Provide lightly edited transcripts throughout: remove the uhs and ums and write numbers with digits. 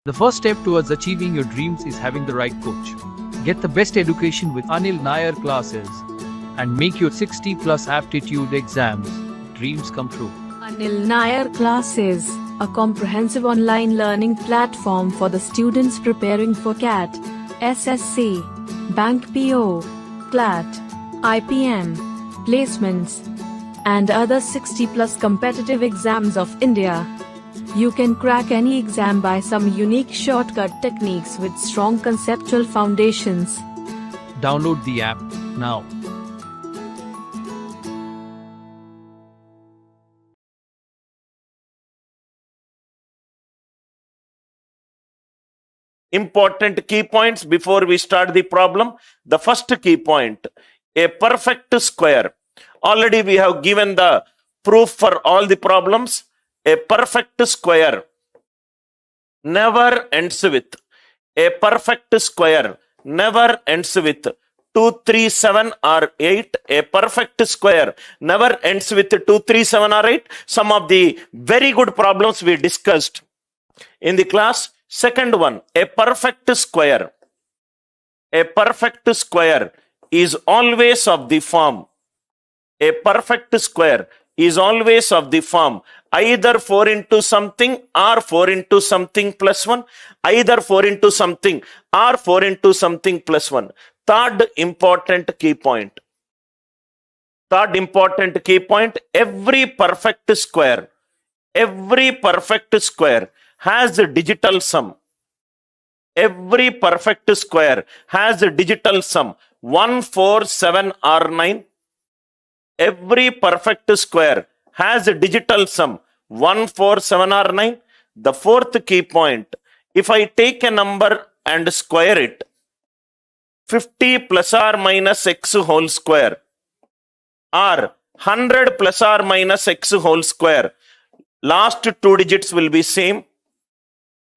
The first step towards achieving your dreams is having the right coach. Get the best education with Anil Nair classes and make your 60 plus aptitude exams dreams come true. Anil Nair classes, a comprehensive online learning platform for the students preparing for CAT, SSC, Bank PO, CLAT, IPM, placements, and other 60 plus competitive exams of India. You can crack any exam by some unique shortcut techniques with strong conceptual foundations. Download the app now. Important key points before we start the problem. The first key point, a perfect square. Already we have given the proof for all the problems. A perfect square never ends with, a perfect square never ends with 2, 3, 7 or 8. A perfect square never ends with 2, 3, 7 or 8. Some of the very good problems we discussed in the class. Second one, a perfect square. A perfect square is always of the form. A perfect square is always of the form either 4 into something or 4 into something plus 1. Either 4 into something or 4 into something plus 1. Third important key point. Third important key point, every perfect square has a digital sum. Every perfect square has a digital sum 1, 4, 7 or 9. Every perfect square has a digital sum 1, 4, 7 or 9. The fourth key point, if I take a number and square it, 50 plus or minus x whole square or 100 plus or minus x whole square, last two digits will be same.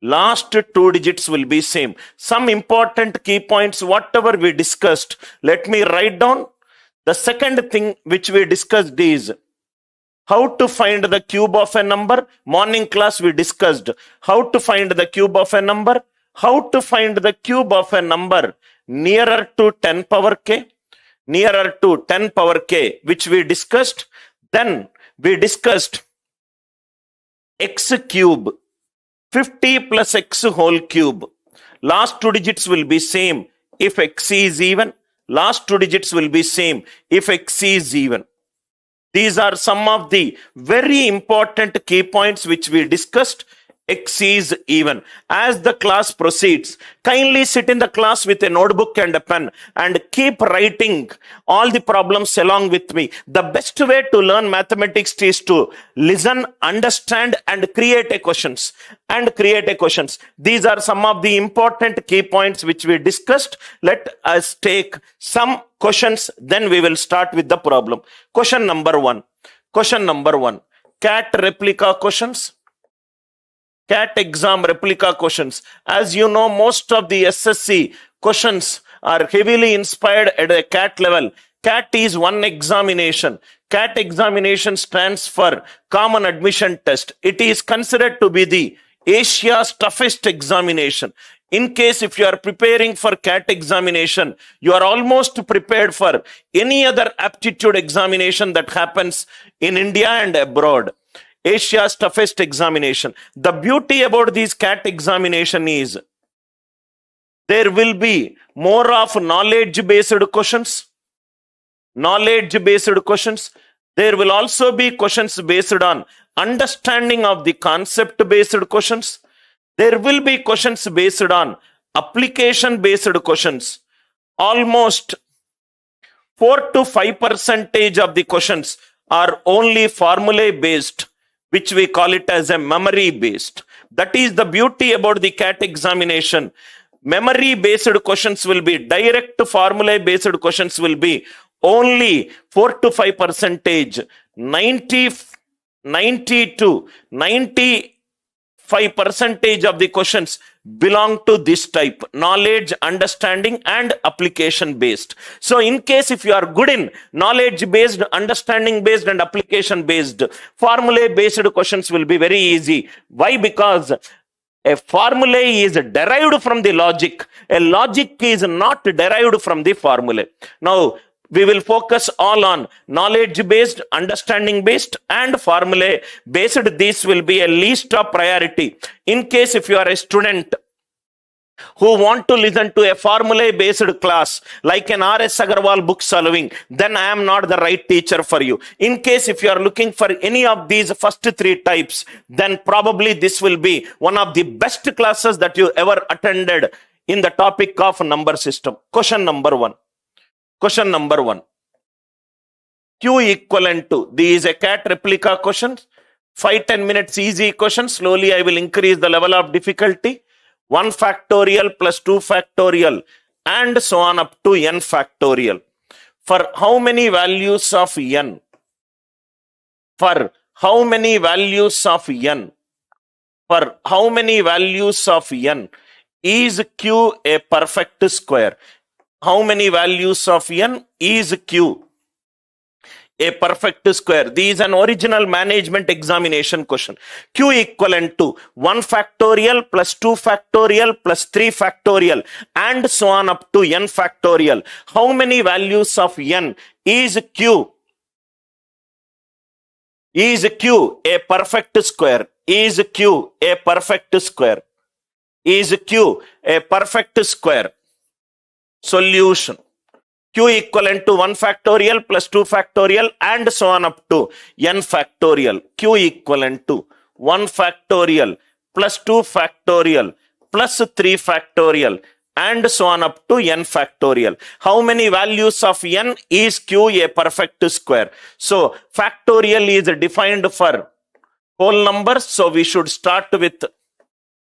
Last two digits will be same. Some important key points, whatever we discussed, let me write down. The second thing which we discussed is how to find the cube of a number. Morning class we discussed how to find the cube of a number. How to find the cube of a number nearer to 10 power k. Nearer to 10 power k, which we discussed. Then we discussed x cube. 50 plus x whole cube. Last two digits will be same if x is even. Last two digits will be same if x is even. These are some of the very important key points which we discussed. X is even. As the class proceeds, kindly sit in the class with a notebook and a pen and keep writing all the problems along with me. The best way to learn mathematics is to listen, understand and create a questions. These are some of the important key points which we discussed. Let us take some questions, then we will start with the problem. Question number one. CAT replica questions. CAT exam replica questions. As you know, most of the SSC questions are heavily inspired at a CAT level. CAT is one examination. CAT examination stands for Common Admission Test. It is considered to be the Asia's toughest examination. In case if you are preparing for CAT examination, you are almost prepared for any other aptitude examination that happens in India and abroad. Asia's toughest examination. The beauty about these CAT examination is there will be more of knowledge-based questions. There will also be questions based on understanding of the concept-based questions. There will be questions based on application-based questions. Almost 4 to 5% of the questions are only formulae-based, which we call it as a memory-based. That is the beauty about the CAT examination. Memory-based questions will be direct, formula-based questions will be only 4 to 5%. 90 to 95% of the questions belong to this type: knowledge, understanding and application based. So in case if you are good in knowledge based, understanding based and application based, formula based questions will be very easy. Why? Because A formulae is derived from the logic. A logic is not derived from the formulae. Now, we will focus all on knowledge-based, understanding-based, and formulae-based. This will be a least of priority. In case if you are a student who want to listen to a formula-based class like an R.S. Agarwal book solving, then I am not the right teacher for you. In case if you are looking for any of these first three types, then probably this will be one of the best classes that you ever attended in the topic of number system. Question number one. Question number one. Q equivalent to, these a cat replica questions. 5-10 minutes easy question. Slowly I will increase the level of difficulty. 1 factorial plus 2 factorial and so on up to n factorial. For how many values of n? For how many values of n? For how many values of n is Q a perfect square? How many values of n is Q a perfect square? This is an original management examination question. Q equivalent to 1 factorial plus 2 factorial plus 3 factorial and so on up to n factorial. How many values of n is Q? Is Q a perfect square? Is Q a perfect square? Is Q a perfect square? Solution. Q equivalent to 1 factorial plus 2 factorial and so on up to n factorial. Q equivalent to 1 factorial plus 2 factorial plus 3 factorial and so on up to n factorial. How many values of n is Q a perfect square? So factorial is defined for whole numbers. So we should start with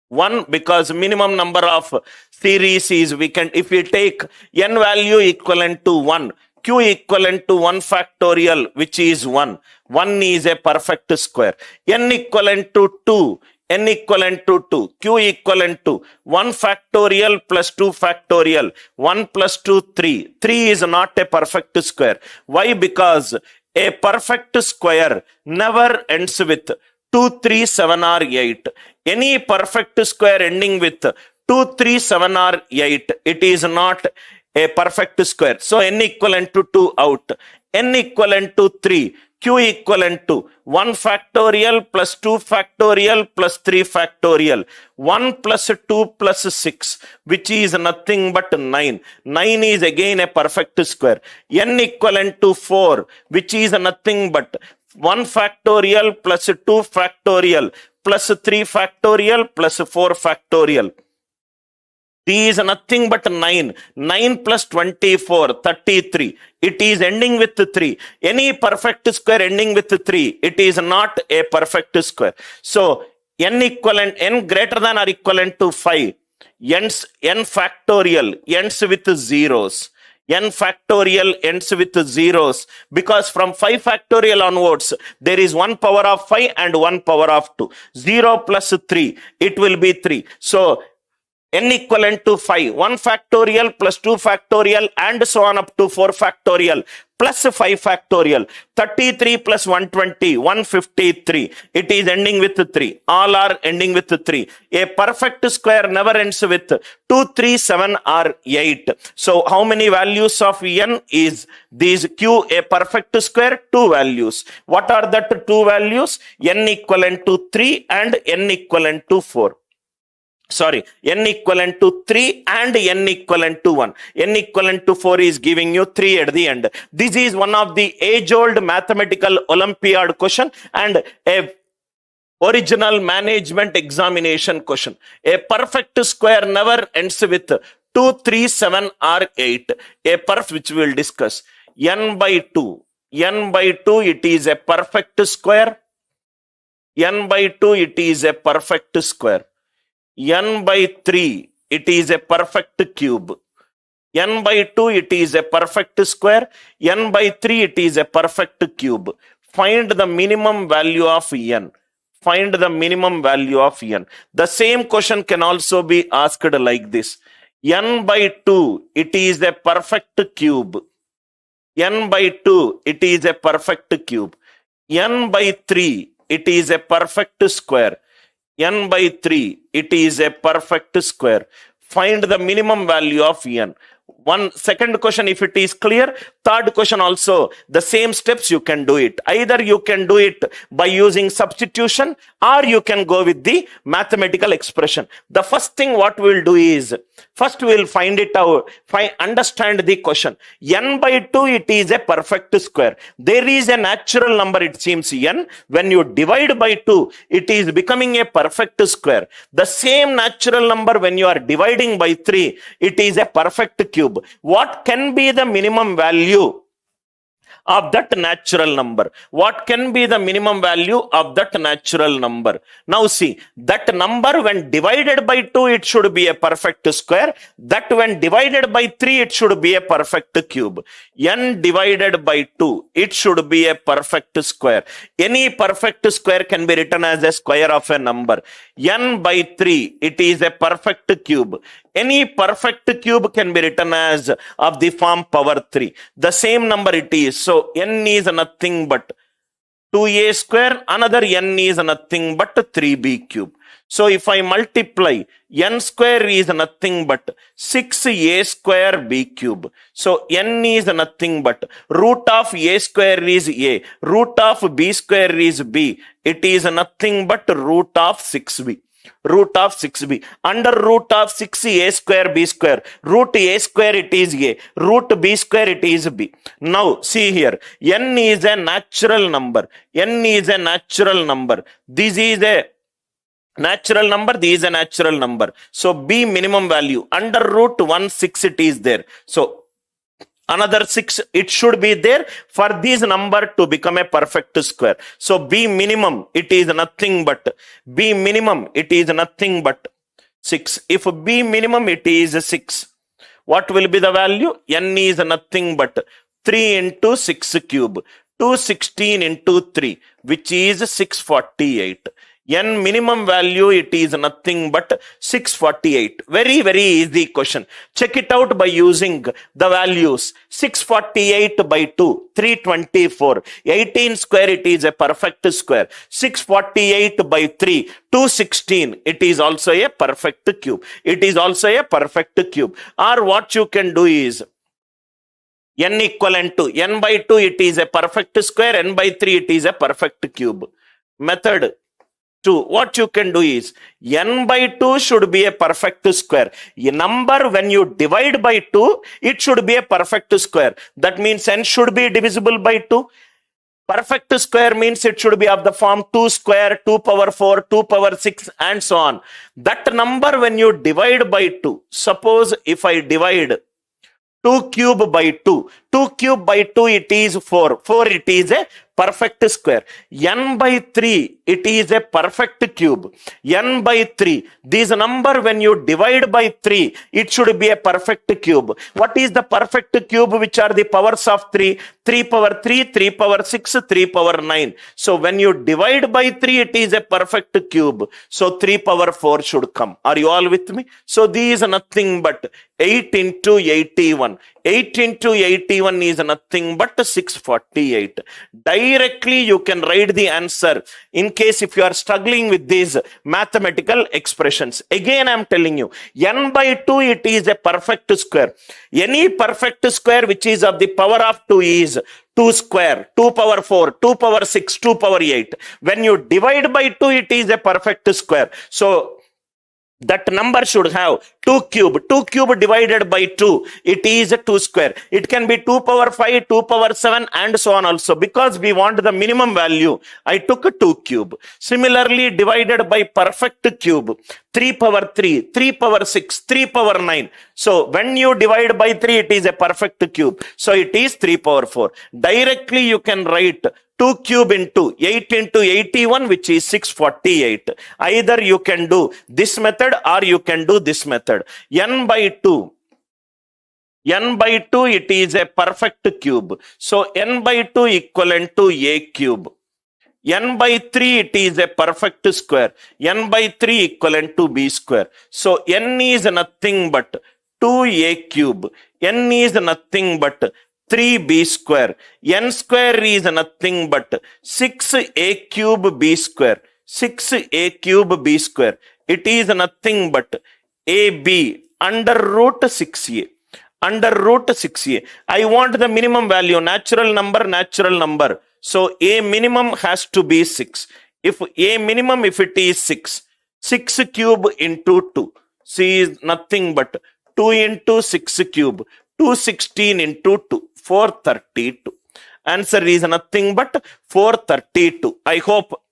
1 because minimum number of series is, we can, if we take n value equivalent to 1, Q equivalent to 1 factorial which is 1. 1 is a perfect square. N equivalent to 2. N equivalent to 2. Q equivalent to 1 factorial plus 2 factorial. 1 plus 2, 3. 3 is not a perfect square. Why? Because a perfect square never ends with 2, 3, 7 or 8. Any perfect square ending with 2, 3, 7 or 8, it is not a perfect square. So n equivalent to 2 out. N equivalent to 3. Q equivalent to 1 factorial plus 2 factorial plus 3 factorial. 1 plus 2 plus 6, which is nothing but 9. 9 is again a perfect square. N equivalent to 4, which is nothing but 1 factorial plus 2 factorial plus 3 factorial plus 4 factorial. This is nothing but 9. 9 plus 24, 33. It is ending with 3. Any perfect square ending with 3, it is not a perfect square. So n equivalent, n greater than or equivalent to 5, n factorial ends with zeros. N factorial ends with zeros because from 5 factorial onwards, there is 1 power of 5 and 1 power of 2. 0 plus 3, it will be 3. So n equivalent to 5, 1 factorial plus 2 factorial and so on up to 4 factorial plus 5 factorial. 33 plus 120, 153. It is ending with 3. All are ending with 3. A perfect square never ends with 2, 3, 7 or 8. So how many values of n is these Q a perfect square? 2 values. What are that 2 values? N equivalent to 3 and n equivalent to 4. Sorry, n equivalent to 3 and n equivalent to 1. N equivalent to 4 is giving you 3 at the end. This is one of the age-old mathematical Olympiad question and a original management examination question. A perfect square never ends with 2, 3, 7 or 8. A perfect, which we will discuss. N by 2. N by 2, it is a perfect square. N by 2, it is a perfect square. N by 3, it is a perfect cube. N by 2, it is a perfect square. N by 3, it is a perfect cube. Find the minimum value of n. Find the minimum value of n. The same question can also be asked like this. N by 2, it is a perfect cube. N by 2, it is a perfect cube. N by 3, it is a perfect square. n by 3, it is a perfect square. Find the minimum value of n. One second question, if it is clear. Third question also, the same steps you can do it. Either you can do it by using substitution, or you can go with the mathematical expression. The first thing what we'll do is, first we'll find it out, understand the question. N by 2, it is a perfect square. There is a natural number, it seems n. When you divide by 2, it is becoming a perfect square. The same natural number when you are dividing by 3, it is a perfect cube. What can be the minimum value of that natural number? What can be the minimum value of that natural number? Now see, that number when divided by 2, it should be a perfect square. That when divided by 3, it should be a perfect cube. N divided by 2, it should be a perfect square. Any perfect square can be written as a square of a number. N by 3, it is a perfect cube. Any perfect cube can be written as of the form power 3. The same number it is. So n is nothing but 2a square. Another n is nothing but 3b cube. So if I multiply, n square is nothing but 6a square b cube. So n is nothing but root of a square is a. Root of b square is b. It is nothing but root of 6b. Root of 6b. Under root of 6a square b square. Root a square it is a. Root b square it is b. Now see here. N is a natural number. N is a natural number. This is a natural number. This is a natural number. So b minimum value. Under root 1 6 it is there. So another 6 it should be there for this number to become a perfect square. So b minimum it is nothing but 6. If b minimum it is 6, what will be the value? N is nothing but 3 into 6 cube, 216 into 3, which is 648. N minimum value, it is nothing but 648. Very, very easy question. Check it out by using the values. 648 by 2, 324. 18 square, it is a perfect square. 648 by 3, 216. It is also a perfect cube. It is also a perfect cube. Or what you can do is, n equivalent to n by 2, it is a perfect square. N by 3, it is a perfect cube. Method 2. What you can do is, n by 2 should be a perfect square. A number when you divide by 2, it should be a perfect square. That means n should be divisible by 2. Perfect square means it should be of the form 2 square, 2 power 4, 2 power 6, and so on. That number when you divide by 2, suppose if I divide 2 cube by 2, 2 cube by 2, it is 4. 4, it is a perfect square. N by 3, it is a perfect cube. N by 3, this number when you divide by 3, it should be a perfect cube. What is the perfect cube? Which are the powers of 3? 3 power 3, 3 power 6, 3 power 9. So when you divide by 3, it is a perfect cube. So 3 power 4 should come. Are you all with me? So this is nothing but 8 into 81. 8 into 81 is nothing but 648. Directly you can write the answer in case if you are struggling with these mathematical expressions. Again I am telling you, n by 2, it is a perfect square. Any perfect square which is of the power of 2 is 2 square, 2 power 4, 2 power 6, 2 power 8. When you divide by 2, it is a perfect square. So that number should have 2 cube. 2 cube divided by 2, it is a 2 square. It can be 2 power 5, 2 power 7, and so on also. Because we want the minimum value, I took a 2 cube. Similarly, divided by perfect cube, 3 power 3, 3 power 6, 3 power 9. So when you divide by 3, it is a perfect cube. So it is 3 power 4. Directly you can write 2 cube into 8 into 81, which is 648. Either you can do this method or you can do this method. N by 2, it is a perfect cube. So n by 2 equivalent to a cube. N by 3, it is a perfect square. N by 3 equivalent to b square. So n is nothing but 2a cube. N is nothing but 3b square. N square is nothing but 6a cube b square. 6a cube b square. It is nothing but ab under root 6a. Under root 6a. I want the minimum value, natural number. So a minimum has to be 6. If a minimum, if it is 6, 6 cube into 2. C is nothing but 2 into 6 cube. 216 into 2. 432. Answer is nothing but 432. I hope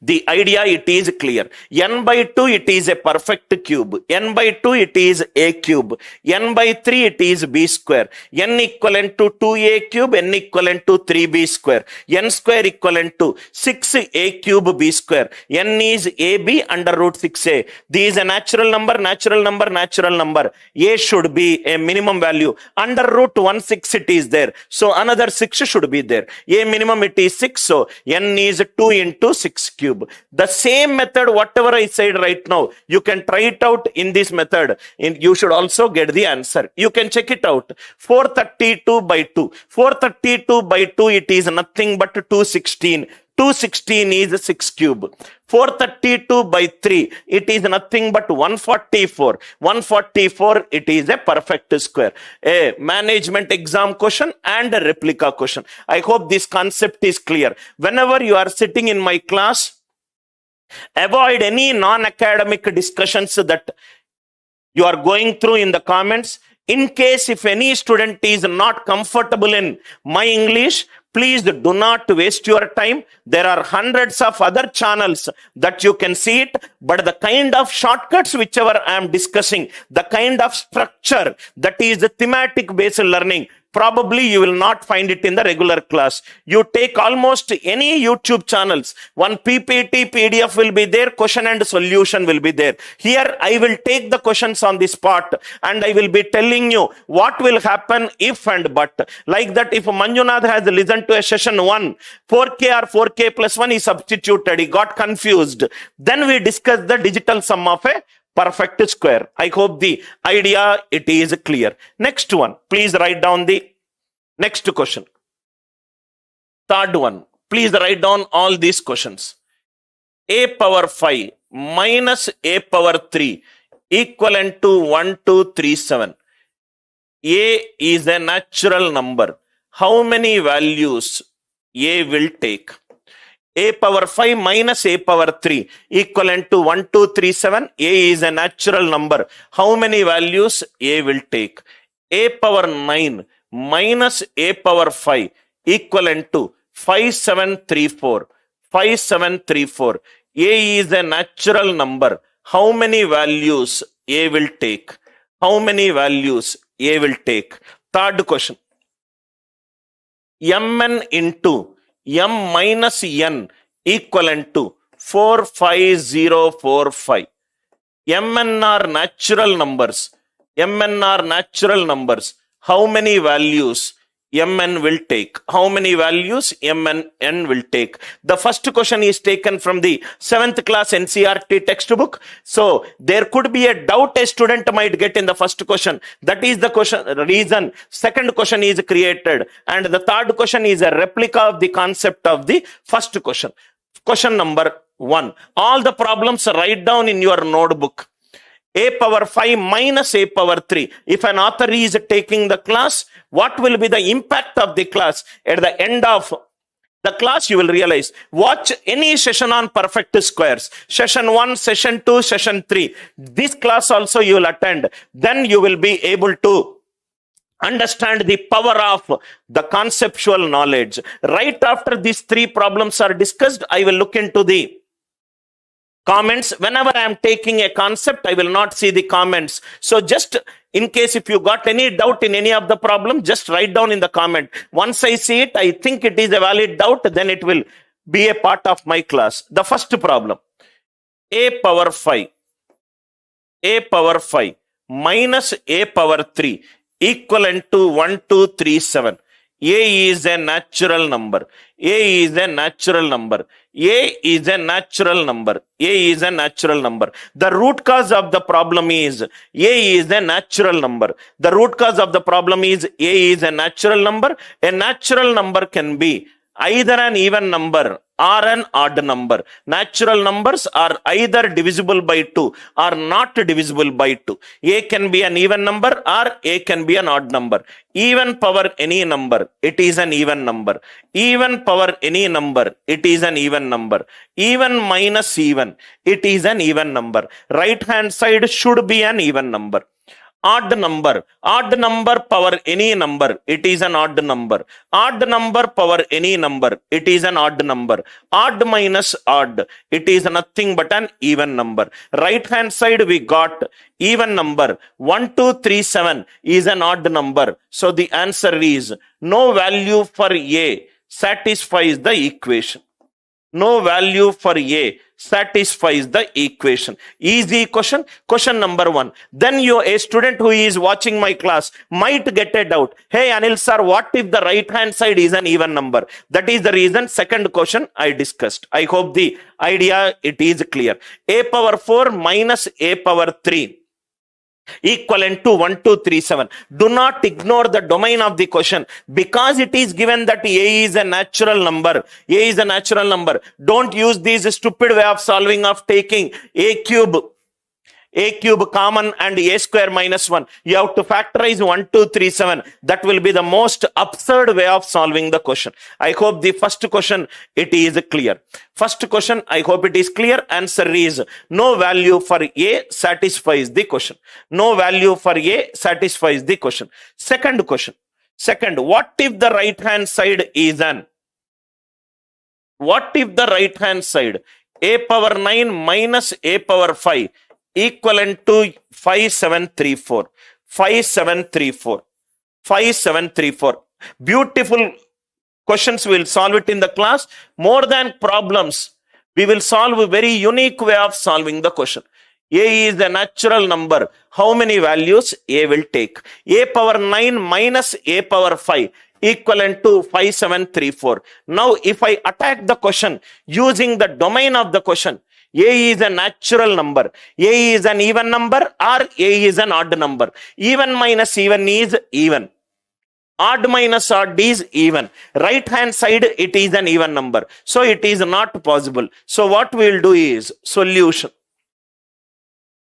the idea it is clear. N by 2 it is a perfect cube. N by 2 it is a cube. N by 3 it is b square. N equivalent to 2a cube. N equivalent to 3b square. N square equivalent to 6a cube b square. N is ab under root 6a. This is a natural number. A should be a minimum value. Under root 16 it is there. So another 6 should be there. A minimum it is 6. So N is 2 into 6 cube. The same method, whatever I said right now, you can try it out in this method. You should also get the answer. You can check it out. 432 by 2. 432 by 2, it is nothing but 216. 216 is 6 cube. 432 by 3, it is nothing but 144. 144, it is a perfect square. A management exam question and a replica question. I hope this concept is clear. Whenever you are sitting in my class, avoid any non-academic discussions that you are going through in the comments. In case if any student is not comfortable in my English, please do not waste your time. There are hundreds of other channels that you can see it, but the kind of shortcuts whichever I am discussing, the kind of structure that is the thematic based learning, probably you will not find it in the regular class. You take almost any YouTube channels, one PPT, PDF will be there, question and solution will be there. Here I will take the questions on the spot and I will be telling you what will happen if and but. Like that, if Manjunath has listened to a session 1, 4K or 4K plus 1 is substituted, he got confused. Then we discuss the digital sum of a perfect square. I hope the idea it is clear. Next one, please write down the next question. Third one, please write down all these questions. A power 5 minus a power 3 equivalent to 1237. A is a natural number. How many values A will take? A power 5 minus a power 3 equivalent to 1237. A is a natural number. How many values A will take? A power 9 minus a power 5 equivalent to 5734. 5734. A is a natural number. How many values A will take? How many values A will take? Third question. Mn into m minus n equivalent to 45045. Mn are natural numbers. Mn are natural numbers. How many values Mn will take? How many values Mn will take? The first question is taken from the 7th class NCERT textbook. So there could be a doubt a student might get in the first question. That is the question reason second question is created. And the third question is a replica of the concept of the first question. Question number 1. All the problems write down in your notebook. A power 5 minus a power 3. If an author is taking the class, what will be the impact of the class? At the end of the class, you will realize. Watch any session on perfect squares. Session 1, session 2, session 3. This class also you will attend. Then you will be able to understand the power of the conceptual knowledge. Right after these 3 problems are discussed, I will look into the comments. Whenever I am taking a concept, I will not see the comments. So just in case if you got any doubt in any of the problem, just write down in the comment. Once I see it, I think it is a valid doubt, then it will be a part of my class. The first problem. A power 5 minus a power 3 equivalent to 1237. A is a natural number. A is a natural number. A is a natural number. A is a natural number. The root cause of the problem is A is a natural number. The root cause of the problem is A is a natural number. A natural number can be either an even number or an odd number. Natural numbers are either divisible by 2 or not divisible by 2. A can be an even number or A can be an odd number. Even power any number, it is an even number. Even power any number, it is an even number. Even minus even, it is an even number. Right hand side should be an even number. Odd number power any number, it is an odd number. Odd number power any number, it is an odd number. Odd minus odd, it is nothing but an even number. Right hand side we got even number. 1, 2, 3, 7 is an odd number. So the answer is no value for A satisfies the equation. No value for A satisfies the equation. Easy question. Question number 1. Then a student who is watching my class might get a doubt. Hey Anil sir, what if the right hand side is an even number? That is the reason second question I discussed. I hope the idea it is clear. A power 4 minus A power 3 equivalent to 1, 2, 3, 7. Do not ignore the domain of the question because it is given that A is a natural number. A is a natural number. Don't use this stupid way of solving of taking A cube common and A square minus 1. You have to factorize 1, 2, 3, 7. That will be the most absurd way of solving the question. I hope the first question it is clear. First question, I hope it is clear. Answer is no value for A satisfies the question. No value for A satisfies the question. Second question. Second, what if the right hand side is an? What if the right hand side A power 9 minus A power 5 equivalent to 5734. 5734. 5734. Beautiful questions. We will solve it in the class. More than problems, we will solve a very unique way of solving the question. A is a natural number. How many values A will take? A power 9 minus A power 5 equivalent to 5734. Now, if I attack the question using the domain of the question, A is a natural number. A is an even number or A is an odd number. Even minus even is even. Odd minus odd is even. Right hand side, it is an even number. So it is not possible. So what we will do is solution.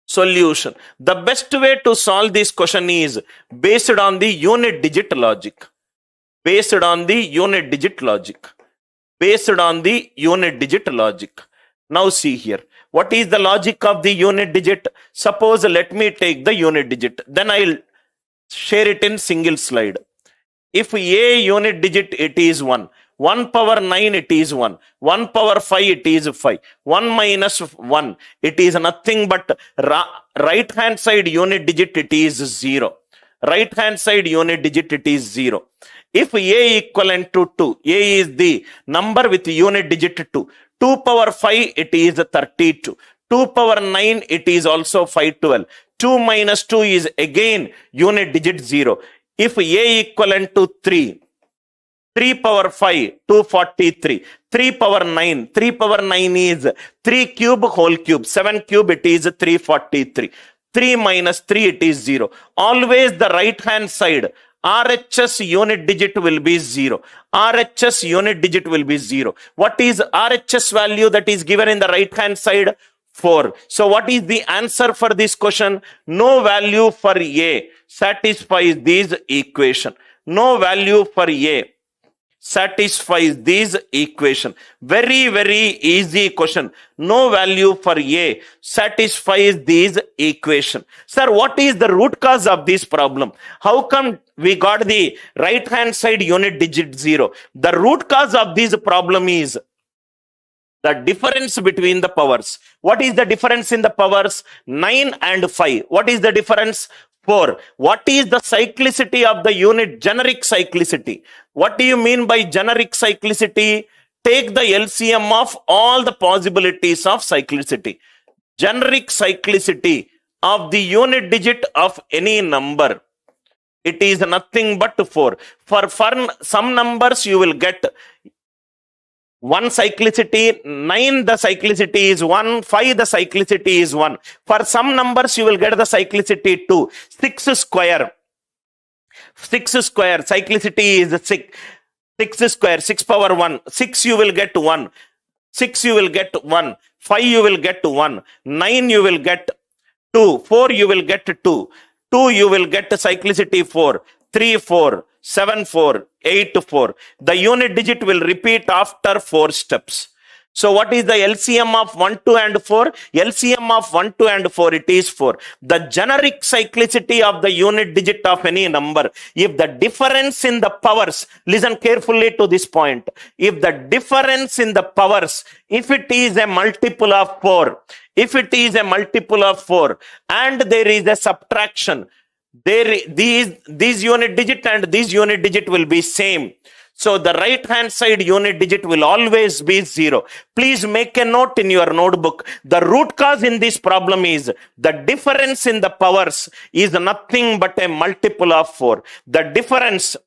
Solution. The best way to solve this question is based on the unit digit logic. Based on the unit digit logic. Based on the unit digit logic. Now see here. What is the logic of the unit digit? Suppose let me take the unit digit. Then I'll share it in single slide. If A unit digit it is 1. 1 power 9 it is 1. 1 power 5 it is 5. 1 minus 1 it is nothing but right hand side unit digit it is 0. Right hand side unit digit it is 0. If A equivalent to 2, A is the number with unit digit 2. 2 power 5 it is 32. 2 power 9 it is also 512. 2 minus 2 is again unit digit 0. If A equivalent to 3, 3 power 5, 243. 3 power 9, 3 power 9 is 3 cube whole cube. 7 cube it is 343. 3 minus 3 it is 0. Always the right hand side RHS unit digit will be 0. RHS unit digit will be 0. What is RHS value that is given in the right hand side? 4. So what is the answer for this question? No value for A satisfies this equation. No value for A satisfies this equation. Very, very easy question. No value for A satisfies this equation. Sir, what is the root cause of this problem? How come we got the right hand side unit digit 0? The root cause of this problem is the difference between the powers. What is the difference in the powers? 9 and 5. What is the difference? 4. What is the cyclicity of the unit? Generic cyclicity. What do you mean by generic cyclicity? Take the LCM of all the possibilities of cyclicity. Generic cyclicity of the unit digit of any number, it is nothing but 4. For some numbers you will get 1 cyclicity, 9 the cyclicity is 1, 5 the cyclicity is 1. For some numbers you will get the cyclicity 2. 6 square cyclicity is 6. 6 square, 6 power 1. 6 you will get 1. 6 you will get 1. 5 you will get 1. 9 you will get 2. 4 you will get 2. 2 you will get cyclicity 4. 3 4. 7 4. 8 4. The unit digit will repeat after 4 steps. So what is the LCM of 1, 2 and 4? LCM of 1, 2 and 4, it is 4. The generic cyclicity of the unit digit of any number, if the difference in the powers, listen carefully to this point, if the difference in the powers, if it is a multiple of 4, if it is a multiple of 4 and there is a subtraction, these unit digit and this unit digit will be same. So the right hand side unit digit will always be 0. Please make a note in your notebook. The root cause in this problem is the difference in the powers is nothing but a multiple of 4. The difference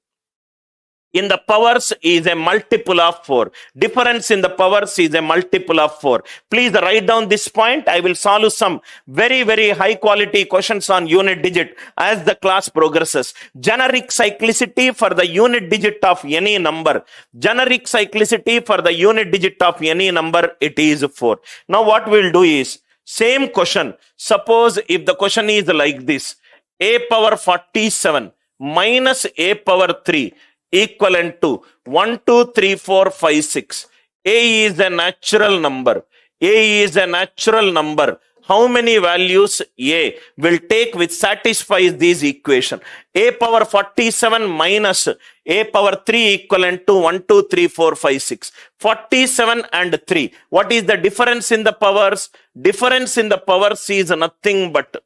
in the powers is a multiple of 4. Difference in the powers is a multiple of 4. Please write down this point. I will solve some very, very high quality questions on unit digit as the class progresses. Generic cyclicity for the unit digit of any number. Generic cyclicity for the unit digit of any number, it is 4. Now what we'll do is, same question. Suppose if the question is like this, a power 47 minus a power 3 equivalent to 1, 2, 3, 4, 5, 6. A is a natural number. A is a natural number. How many values A will take which satisfies this equation? A power 47 minus A power 3 equivalent to 1, 2, 3, 4, 5, 6. 47 and 3. What is the difference in the powers? Difference in the powers is nothing but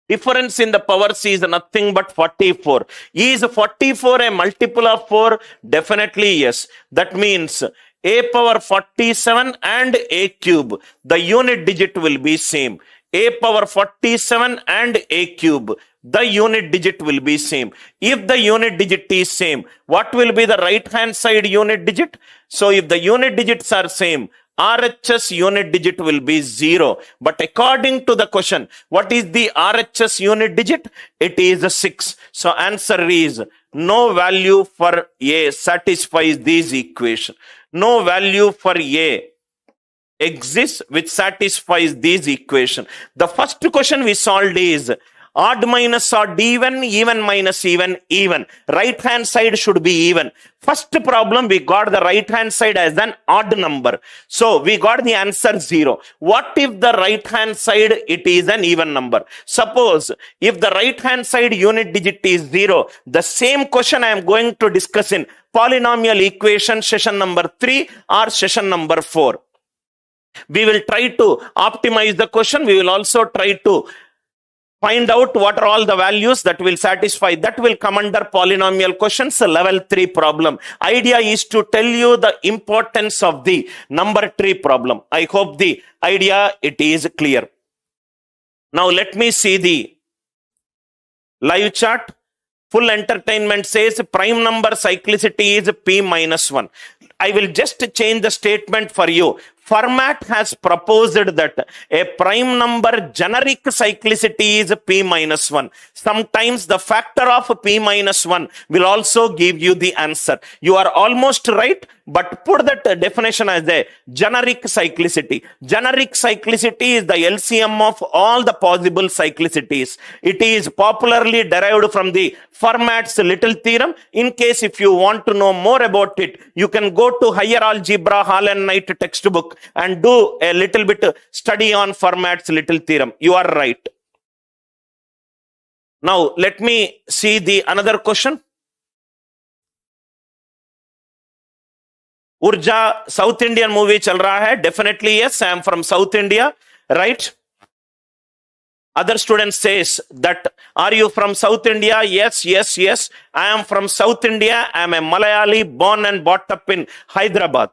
difference in the powers is nothing but 44. Is 44 a multiple of 4? Definitely yes. That means a power 47 and a cube, the unit digit will be same. A power 47 and a cube, the unit digit will be same. If the unit digit is same, what will be the right hand side unit digit? So if the unit digits are same, RHS unit digit will be 0. But according to the question, what is the RHS unit digit? It is 6. So answer is no value for A satisfies this equation. No value for A exists which satisfies this equation. The first question we solved is odd minus odd even, even minus even, even. Right hand side should be even. First problem, we got the right hand side as an odd number. So we got the answer 0. What if the right hand side, it is an even number? Suppose if the right hand side unit digit is 0, the same question I am going to discuss in polynomial equation session number 3 or session number 4. We will try to optimize the question. We will also try to find out what are all the values that will satisfy. That will come under polynomial questions, level 3 problem. Idea is to tell you the importance of the number tree problem. I hope the idea it is clear. Now let me see the live chat. Full entertainment says prime number cyclicity is p minus 1. I will just change the statement for you. Fermat has proposed that a prime number generic cyclicity is p minus 1. Sometimes the factor of p minus 1 will also give you the answer. You are almost right, but put that definition as a generic cyclicity. Generic cyclicity is the LCM of all the possible cyclicities. It is popularly derived from the Fermat's little theorem. In case if you want to know more about it, you can go to higher algebra Hall and Knight textbook and do a little bit study on Fermat's little theorem. You are right. Now let me see the another question. Urja, South Indian movie chal raha hai? Definitely yes, I am from South India, right? Other student says that, are you from South India? Yes, yes, yes. I am from South India. I am a Malayali, born and brought up in Hyderabad.